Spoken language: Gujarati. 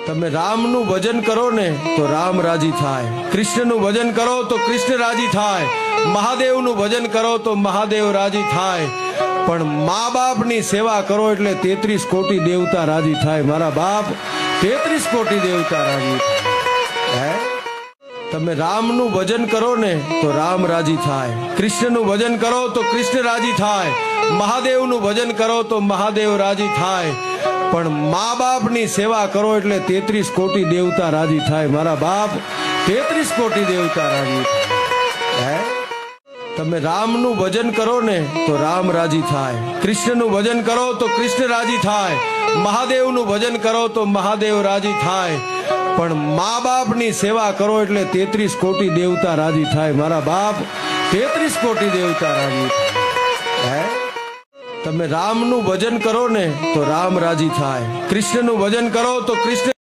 તમે રામનું ભજન કરો ને તો રામ રાજી થાય, કૃષ્ણનું ભજન કરો તો કૃષ્ણ રાજી થાય, મહાદેવનું ભજન કરો તો મહાદેવ રાજી થાય, પણ મા બાપની સેવા કરો એટલે 33 કોટી દેવતા રાજી થાય। મારા બાપ 33 કોટી દેવતા રાજી થાય। તમે રામનું ભજન કરો ને તો રામ રાજી થાય, કૃષ્ણનું ભજન કરો તો કૃષ્ણ રાજી થાય, મહાદેવનું ભજન કરો તો મહાદેવ રાજી થાય, પણ મા બાપની સેવા કરો એટલે 33 કોટી દેવતા રાજી થાય। મારા બાપ 33 કોટી દેવતા રાજી થાય। તમે રામનું ભજન કરો ને તો રામ રાજી થાય, કૃષ્ણનું ભજન કરો તો કૃષ્ણ રાજી થાય, મહાદેવનું ભજન કરો તો મહાદેવ રાજી થાય, પણ મા બાપની સેવા કરો એટલે 33 કોટી દેવતા રાજી થાય। મારા બાપ 33 કોટી દેવતા રાજી થાય। તમે રામનું ભજન કરો ને તો રામ રાજી થાય, કૃષ્ણનું ભજન કરો તો કૃષ્ણ